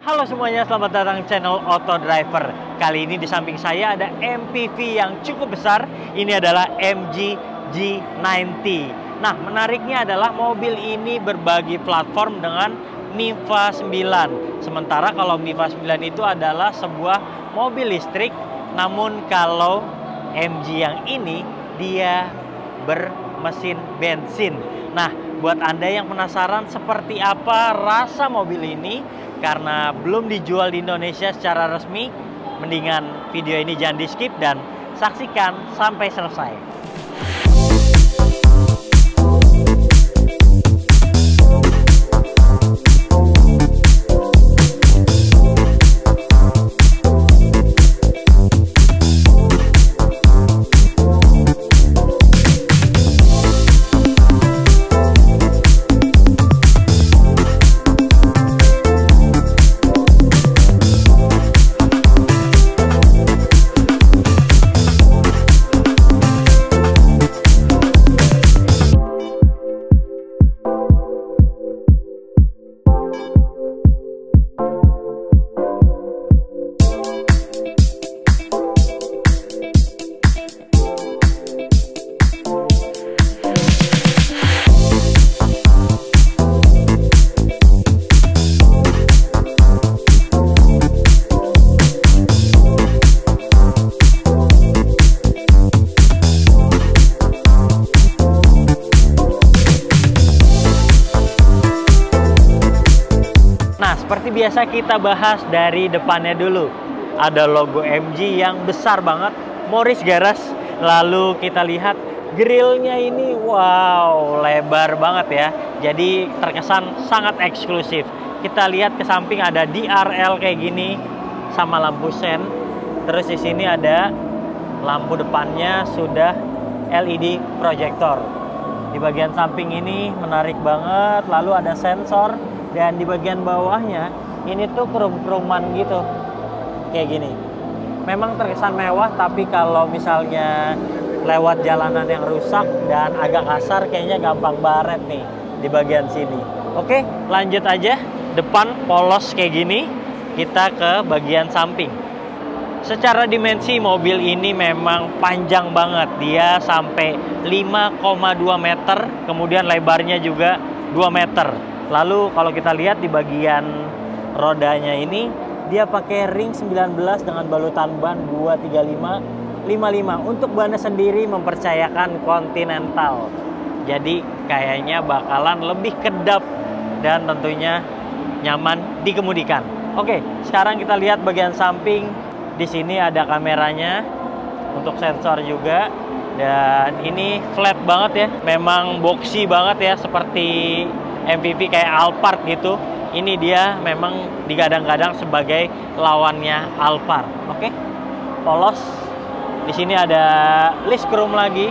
Halo semuanya, selamat datang di channel Auto Driver. Kali ini di samping saya ada MPV yang cukup besar. Ini adalah MG G90. Nah, menariknya adalah mobil ini berbagi platform dengan Niva 9. Sementara kalau Niva 9 itu adalah sebuah mobil listrik, namun kalau MG yang ini dia bermesin bensin. Nah, buat Anda yang penasaran seperti apa rasa mobil ini, karena belum dijual di Indonesia secara resmi, mendingan video ini jangan di skip dan saksikan sampai selesai. Seperti biasa kita bahas dari depannya dulu. Ada logo MG yang besar banget, Morris Garage. Lalu kita lihat grillnya ini, wow, lebar banget ya. Jadi terkesan sangat eksklusif. Kita lihat ke samping ada DRL kayak gini sama lampu sen. Terus di sini ada lampu depannya sudah LED proyektor. Di bagian samping ini menarik banget. Lalu ada sensor. Dan di bagian bawahnya ini tuh krum-kruman gitu kayak gini. Memang terkesan mewah, tapi kalau misalnya lewat jalanan yang rusak dan agak kasar kayaknya gampang baret nih di bagian sini. Oke, lanjut aja. Depan polos kayak gini, kita ke bagian samping. Secara dimensi mobil ini memang panjang banget. Dia sampai 5,2 meter, kemudian lebarnya juga 2 meter. Lalu kalau kita lihat di bagian rodanya ini, dia pakai ring 19 dengan balutan ban 235/55. Untuk bannya sendiri mempercayakan Continental. Jadi kayaknya bakalan lebih kedap dan tentunya nyaman dikemudikan. Oke, sekarang kita lihat bagian samping. Di sini ada kameranya untuk sensor juga. Dan ini flat banget ya. Memang boxy banget ya, seperti MPV kayak Alphard gitu. Ini dia memang digadang-gadang sebagai lawannya Alphard. Oke, polos. Di sini ada list chrome lagi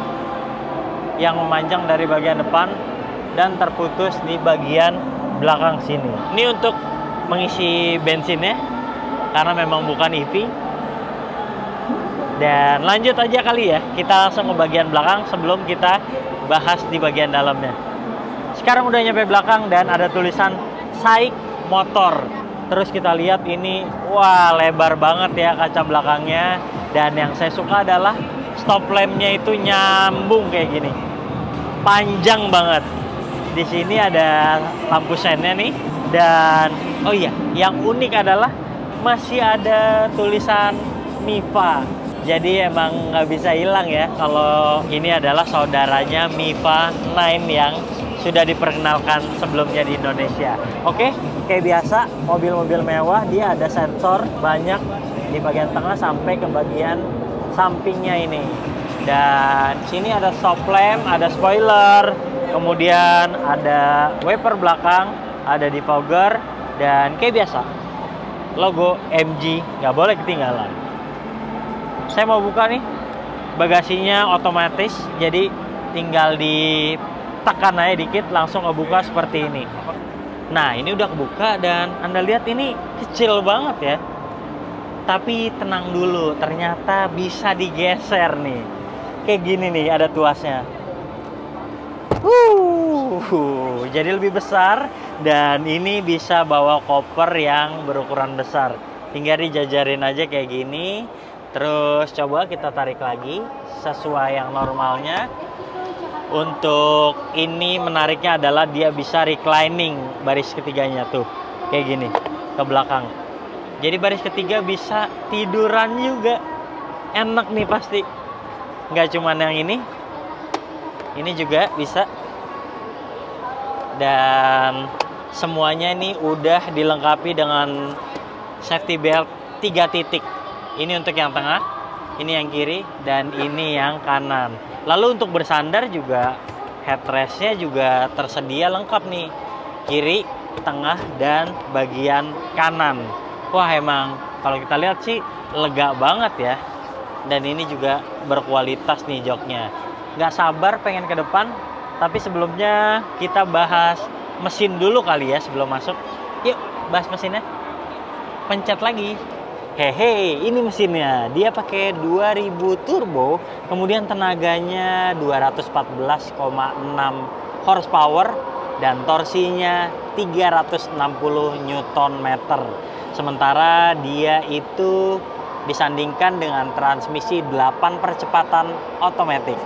yang memanjang dari bagian depan dan terputus di bagian belakang sini. Ini untuk mengisi bensinnya karena memang bukan EV. Dan lanjut aja kali ya, kita langsung ke bagian belakang sebelum kita bahas di bagian dalamnya. Sekarang udah nyampe belakang dan ada tulisan SAIC Motor. Terus kita lihat ini, wah lebar banget ya kaca belakangnya. Dan yang saya suka adalah stop lampnya itu nyambung kayak gini. Panjang banget. Di sini ada lampu sennya nih. Dan oh iya, yang unik adalah masih ada tulisan Niva. Jadi emang nggak bisa hilang ya kalau ini adalah saudaranya Niva 9 yang sudah diperkenalkan sebelumnya di Indonesia. Oke, kayak biasa mobil-mobil mewah dia ada sensor banyak di bagian tengah sampai ke bagian sampingnya ini. Dan sini ada stop lamp, ada spoiler, kemudian ada wiper belakang, ada defogger, dan kayak biasa logo MG nggak boleh ketinggalan. Saya mau buka nih, bagasinya otomatis, jadi tinggal tekan aja dikit langsung kebuka seperti ini. Nah, ini udah kebuka dan Anda lihat ini kecil banget ya. Tapi tenang dulu, ternyata bisa digeser nih. Kayak gini nih ada tuasnya. Jadi lebih besar dan ini bisa bawa koper yang berukuran besar. Tinggal dijajarin aja kayak gini. Terus coba kita tarik lagi sesuai yang normalnya. Untuk ini menariknya adalah dia bisa reclining baris ketiganya tuh. Kayak gini ke belakang. Jadi baris ketiga bisa tiduran juga. Enak nih pasti. Nggak cuman yang ini juga bisa. Dan semuanya ini udah dilengkapi dengan safety belt 3 titik. Ini untuk yang tengah, ini yang kiri, dan ini yang kanan. Lalu untuk bersandar juga headrestnya juga tersedia lengkap nih. Kiri, tengah, dan bagian kanan. Wah emang kalau kita lihat sih lega banget ya. Dan ini juga berkualitas nih joknya. Nggak sabar pengen ke depan. Tapi sebelumnya kita bahas mesin dulu kali ya sebelum masuk. Yuk bahas mesinnya. Pencet lagi. Hehe, ini mesinnya. Dia pakai 2000 turbo, kemudian tenaganya 214,6 horsepower dan torsinya 360 Nm. Sementara dia itu disandingkan dengan transmisi 8 percepatan otomatis.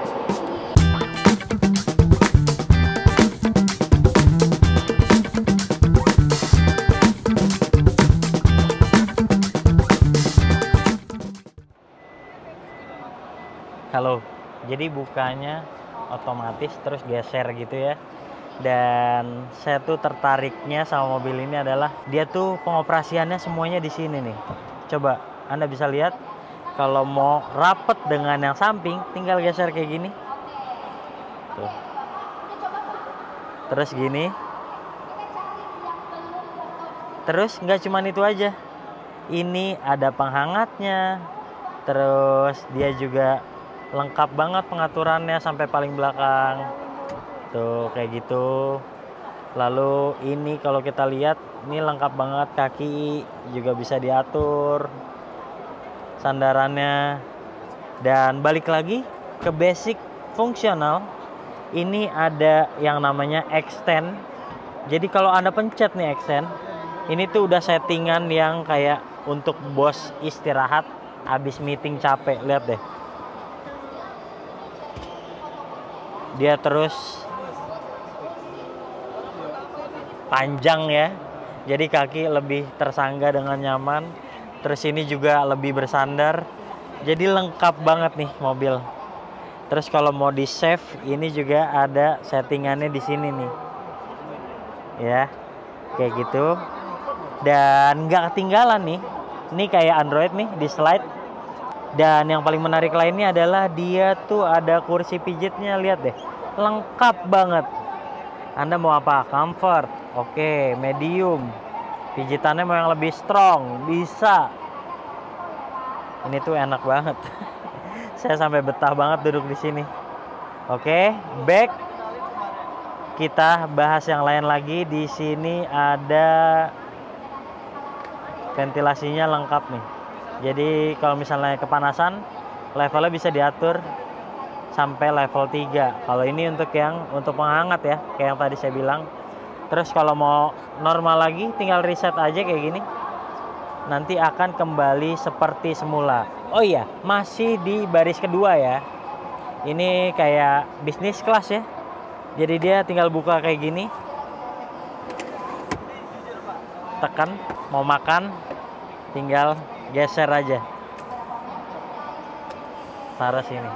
Halo, jadi bukanya otomatis terus geser gitu ya. Dan saya tuh tertariknya sama mobil ini adalah dia tuh pengoperasiannya semuanya di sini nih. Coba Anda bisa lihat kalau mau rapet dengan yang samping tinggal geser kayak gini. Tuh. Terus gini. Terus nggak cuma itu aja. Ini ada penghangatnya. Terus dia juga lengkap banget pengaturannya sampai paling belakang. Tuh kayak gitu. Lalu ini kalau kita lihat ini lengkap banget, kaki juga bisa diatur sandarannya. Dan balik lagi ke basic fungsional, ini ada yang namanya extend. Jadi kalau Anda pencet nih extend, ini tuh udah settingan yang kayak untuk bos istirahat habis meeting capek. Lihat deh, dia terus panjang ya, jadi kaki lebih tersangga dengan nyaman. Terus ini juga lebih bersandar, jadi lengkap banget nih mobil. Terus kalau mau di save, ini juga ada settingannya di sini nih ya, kayak gitu. Dan nggak ketinggalan nih, ini kayak Android nih di slide. Dan yang paling menarik lainnya adalah dia tuh ada kursi pijitnya, lihat deh, lengkap banget. Anda mau apa? Comfort, oke, medium, pijitannya mau yang lebih strong, bisa. Ini tuh enak banget. Saya sampai betah banget duduk di sini. Oke, back. Kita bahas yang lain lagi. Di sini ada ventilasinya lengkap nih. Jadi kalau misalnya kepanasan, levelnya bisa diatur sampai level 3. Kalau ini untuk penghangat ya, kayak yang tadi saya bilang. Terus kalau mau normal lagi, tinggal reset aja kayak gini. Nanti akan kembali seperti semula. Oh iya, masih di baris kedua ya. Ini kayak bisnis kelas ya. Jadi dia tinggal buka kayak gini. Tekan, mau makan, tinggal geser aja. Taruh sini.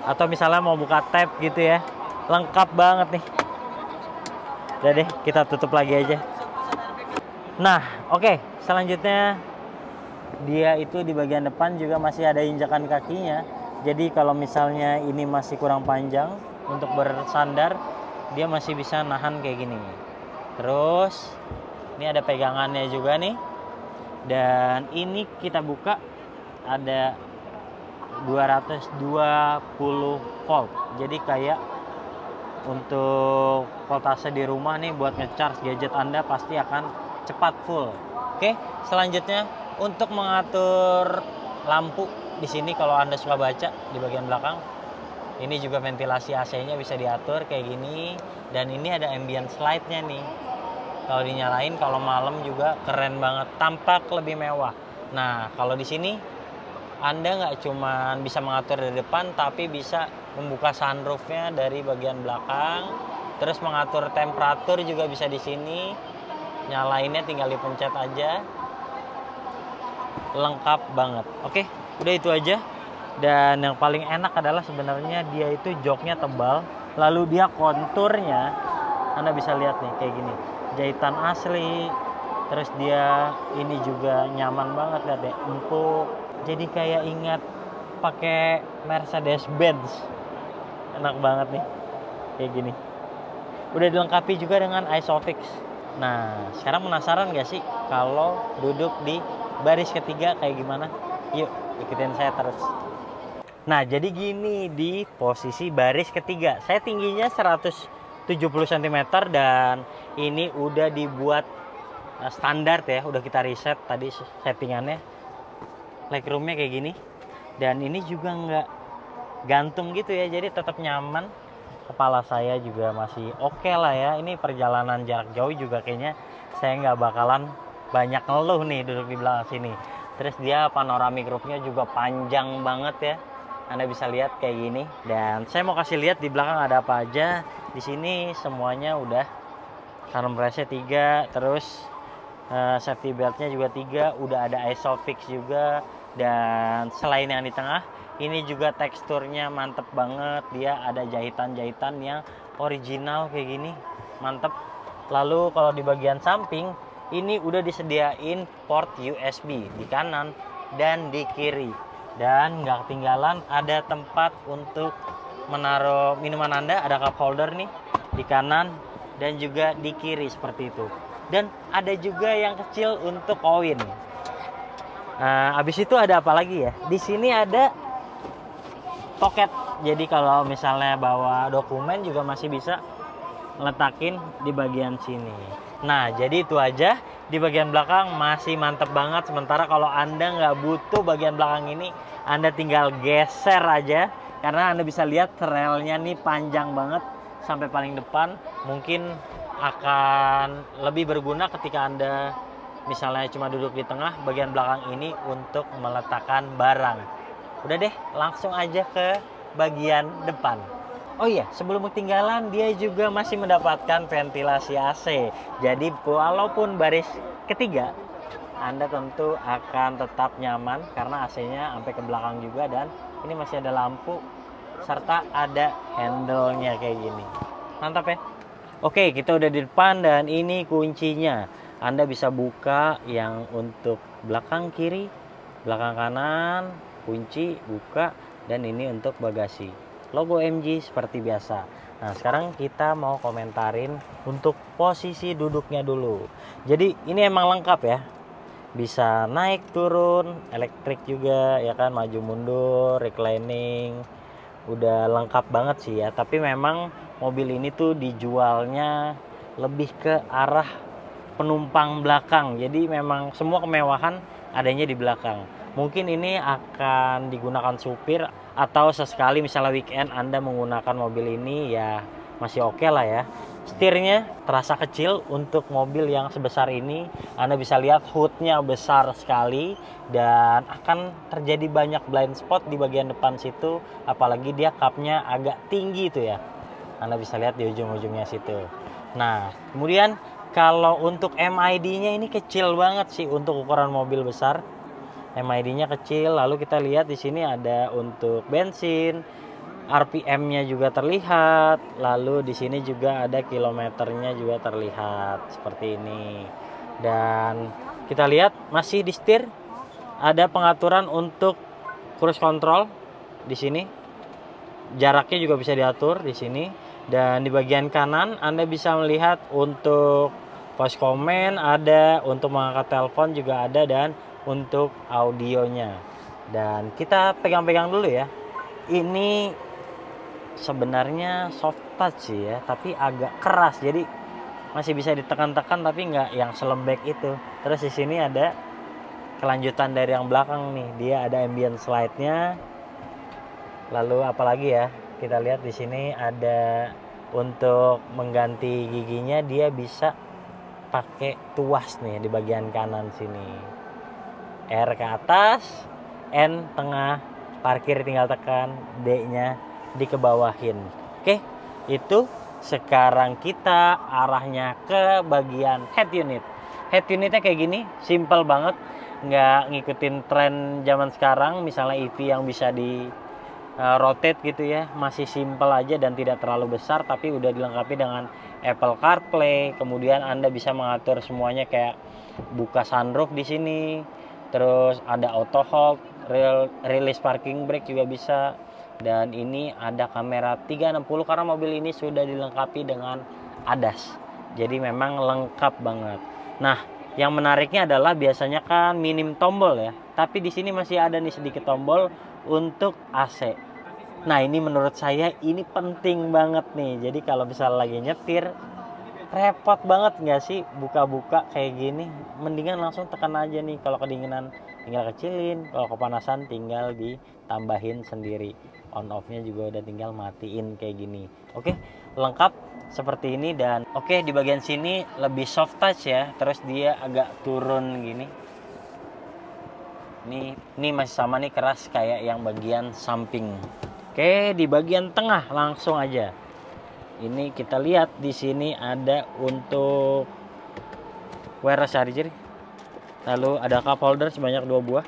Atau misalnya mau buka tab gitu ya, lengkap banget nih. Udah deh, kita tutup lagi aja. Nah, oke, selanjutnya dia itu di bagian depan juga masih ada injakan kakinya. Jadi kalau misalnya ini masih kurang panjang untuk bersandar, dia masih bisa nahan kayak gini. Terus ini ada pegangannya juga nih. Dan ini kita buka ada 220 volt. Jadi kayak untuk voltase di rumah nih buat ngecharge gadget Anda pasti akan cepat full. Oke, selanjutnya untuk mengatur lampu di sini kalau Anda suka baca di bagian belakang. Ini juga ventilasi AC-nya bisa diatur kayak gini. Dan ini ada ambient slide-nya nih. Kalau dinyalain kalau malam juga keren banget, tampak lebih mewah. Nah, kalau di sini Anda nggak cuma bisa mengatur dari depan, tapi bisa membuka sunroof-nya dari bagian belakang. Terus mengatur temperatur juga bisa di sini. Nyalainnya tinggal dipencet aja. Lengkap banget. Oke, udah itu aja. Dan yang paling enak adalah sebenarnya dia itu joknya tebal, lalu dia konturnya Anda bisa lihat nih kayak gini, jahitan asli. Terus dia ini juga nyaman banget, lihat deh, empuk. Jadi kayak ingat pakai Mercedes-Benz. Enak banget nih kayak gini. Udah dilengkapi juga dengan Isofix. Nah, sekarang penasaran gak sih kalau duduk di baris ketiga kayak gimana? Yuk, ikutin saya terus. Nah, jadi gini di posisi baris ketiga. Saya tingginya 170 cm dan ini udah dibuat standar ya. Udah kita riset tadi settingannya. Legroomnya kayak gini. Dan ini juga nggak gantung gitu ya. Jadi tetap nyaman. Kepala saya juga masih oke lah ya. Ini perjalanan jarak jauh juga kayaknya saya nggak bakalan banyak ngeluh nih duduk di belakang sini. Terus dia panoramic roofnya juga panjang banget ya. Anda bisa lihat kayak gini. Dan saya mau kasih lihat di belakang ada apa aja. Di sini semuanya udah armrestnya 3, terus safety beltnya juga 3, udah ada Isofix juga. Dan selain yang di tengah, ini juga teksturnya mantep banget. Dia ada jahitan-jahitan yang original kayak gini, mantep. Lalu kalau di bagian samping, ini udah disediain port USB di kanan dan di kiri. Dan nggak ketinggalan ada tempat untuk menaruh minuman Anda, ada cup holder nih di kanan dan juga di kiri seperti itu. Dan ada juga yang kecil untuk koin. Habis itu ada apa lagi ya? Di sini ada pocket. Jadi kalau misalnya bawa dokumen juga masih bisa letakin di bagian sini. Nah, jadi itu aja. Di bagian belakang masih mantep banget. Sementara kalau Anda nggak butuh bagian belakang ini, Anda tinggal geser aja. Karena Anda bisa lihat relnya nih panjang banget sampai paling depan. Mungkin akan lebih berguna ketika Anda misalnya cuma duduk di tengah, bagian belakang ini untuk meletakkan barang. Udah deh, langsung aja ke bagian depan. Oh iya, sebelum ketinggalan dia juga masih mendapatkan ventilasi AC. Jadi walaupun baris ketiga, Anda tentu akan tetap nyaman karena AC-nya sampai ke belakang juga. Dan ini masih ada lampu serta ada handle-nya kayak gini. Mantap ya. Oke, kita udah di depan dan ini kuncinya. Anda bisa buka yang untuk belakang kiri, belakang kanan, kunci, buka. Dan ini untuk bagasi. Logo MG seperti biasa. Nah, sekarang kita mau komentarin untuk posisi duduknya dulu. Jadi ini emang lengkap ya. Bisa naik turun, elektrik juga ya kan, maju mundur, reclining. Udah lengkap banget sih ya. Tapi memang mobil ini tuh dijualnya lebih ke arah penumpang belakang. Jadi memang semua kemewahan adanya di belakang. Mungkin ini akan digunakan supir atau sesekali misalnya weekend Anda menggunakan mobil ini ya masih oke lah ya. Setirnya terasa kecil untuk mobil yang sebesar ini. Anda bisa lihat hoodnya besar sekali dan akan terjadi banyak blind spot di bagian depan situ. Apalagi dia cupnya agak tinggi itu ya. Anda bisa lihat di ujung-ujungnya situ. Nah, kemudian kalau untuk MID-nya ini kecil banget sih untuk ukuran mobil besar. MID-nya kecil. Lalu kita lihat di sini ada untuk bensin, RPM-nya juga terlihat. Lalu di sini juga ada kilometernya juga terlihat seperti ini. Dan kita lihat masih di setir ada pengaturan untuk cruise control di sini. Jaraknya juga bisa diatur di sini. Dan di bagian kanan Anda bisa melihat untuk voice command ada, untuk mengangkat telepon juga ada, dan untuk audionya. Dan kita pegang-pegang dulu ya. Ini sebenarnya soft touch sih ya, tapi agak keras. Jadi masih bisa ditekan-tekan tapi nggak yang selembek itu. Terus di sini ada kelanjutan dari yang belakang nih. Dia ada ambient slide-nya. Lalu apalagi ya? Kita lihat di sini ada untuk mengganti giginya, dia bisa pakai tuas nih di bagian kanan sini. R ke atas, N tengah, parkir tinggal tekan, D-nya dikebawahin. Oke, itu sekarang kita arahnya ke bagian head unit. Head unitnya kayak gini, simple banget, nggak ngikutin tren zaman sekarang. Misalnya EV yang bisa di rotate gitu ya, masih simple aja dan tidak terlalu besar, tapi udah dilengkapi dengan Apple CarPlay. Kemudian Anda bisa mengatur semuanya, kayak buka sunroof di sini, terus ada auto hold, release parking brake juga bisa, dan ini ada kamera 360 karena mobil ini sudah dilengkapi dengan ADAS. Jadi memang lengkap banget. Nah, yang menariknya adalah biasanya kan minim tombol ya, tapi di sini masih ada nih sedikit tombol untuk AC. Nah, ini menurut saya ini penting banget nih. Jadi kalau misalnya lagi nyetir, repot banget nggak sih buka-buka kayak gini? Mendingan langsung tekan aja nih. Kalau kedinginan tinggal kecilin, kalau kepanasan tinggal ditambahin sendiri. On off-nya juga udah tinggal matiin kayak gini. Oke, lengkap seperti ini. Dan oke, di bagian sini lebih soft touch ya. Terus dia agak turun gini. Ini masih sama nih, keras kayak yang bagian samping. Oke, di bagian tengah langsung aja. Ini kita lihat di sini ada untuk wireless charger. Lalu ada cup holder sebanyak 2 buah.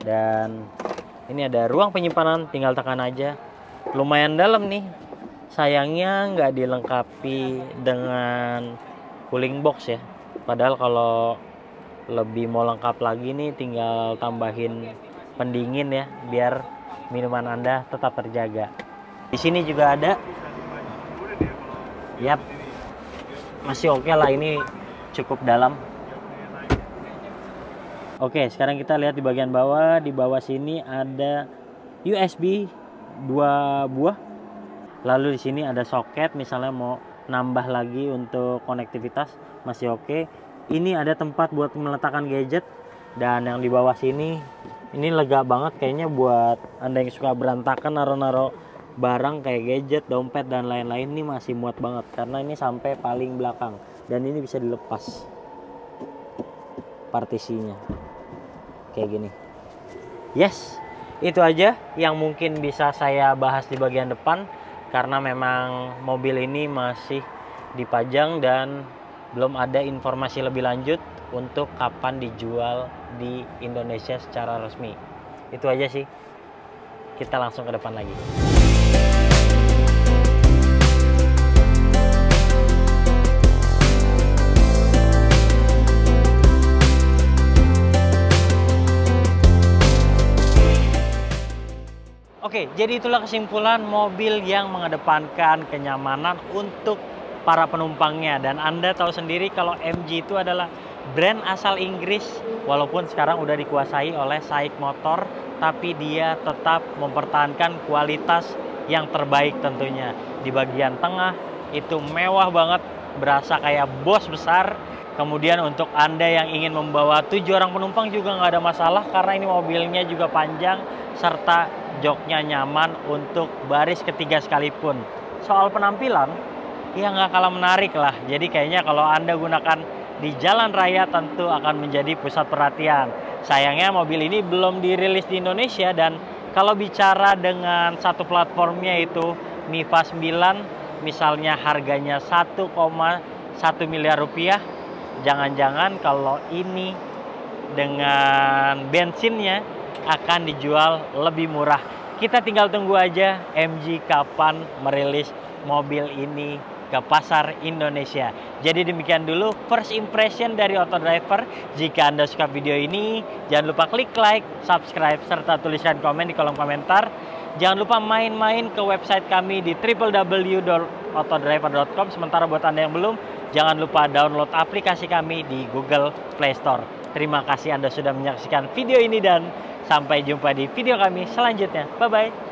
Dan ini ada ruang penyimpanan, tinggal tekan aja. Lumayan dalam nih. Sayangnya nggak dilengkapi dengan cooling box ya. Padahal kalau lebih mau lengkap lagi nih, tinggal tambahin pendingin ya, biar minuman Anda tetap terjaga. Di sini juga ada. Yap, masih oke lah, ini cukup dalam. Oke, sekarang kita lihat di bagian bawah. Di bawah sini ada USB 2 buah. Lalu di sini ada soket, misalnya mau nambah lagi untuk konektivitas, masih oke. Ini ada tempat buat meletakkan gadget. Dan yang di bawah sini, ini lega banget kayaknya buat Anda yang suka berantakan naro-naro barang kayak gadget, dompet dan lain-lain. Ini masih muat banget karena ini sampai paling belakang, dan ini bisa dilepas partisinya kayak gini. Yes, itu aja yang mungkin bisa saya bahas di bagian depan, karena memang mobil ini masih dipajang dan belum ada informasi lebih lanjut untuk kapan dijual di Indonesia secara resmi. Itu aja sih. Kita langsung ke depan lagi. Oke, jadi itulah kesimpulan mobil yang mengedepankan kenyamanan untuk para penumpangnya. Dan Anda tahu sendiri kalau MG itu adalah brand asal Inggris, walaupun sekarang udah dikuasai oleh SAIC Motor, tapi dia tetap mempertahankan kualitas yang terbaik tentunya. Di bagian tengah itu mewah banget, berasa kayak bos besar. Kemudian untuk Anda yang ingin membawa 7 orang penumpang juga nggak ada masalah, karena ini mobilnya juga panjang serta joknya nyaman untuk baris ketiga sekalipun. Soal penampilan, ya nggak kalah menarik lah. Jadi kayaknya kalau Anda gunakan di jalan raya tentu akan menjadi pusat perhatian. Sayangnya mobil ini belum dirilis di Indonesia, dan kalau bicara dengan satu platformnya itu Niva 9, misalnya harganya 1,1 miliar rupiah, jangan-jangan kalau ini dengan bensinnya akan dijual lebih murah. Kita tinggal tunggu aja MG kapan merilis mobil ini ke pasar Indonesia. Jadi demikian dulu first impression dari Autodriver. Jika Anda suka video ini, jangan lupa klik like, subscribe, serta tuliskan komen di kolom komentar. Jangan lupa main-main ke website kami di www.autodriver.com. Sementara buat Anda yang belum, jangan lupa download aplikasi kami di Google Play Store. Terima kasih Anda sudah menyaksikan video ini, dan sampai jumpa di video kami selanjutnya. Bye-bye.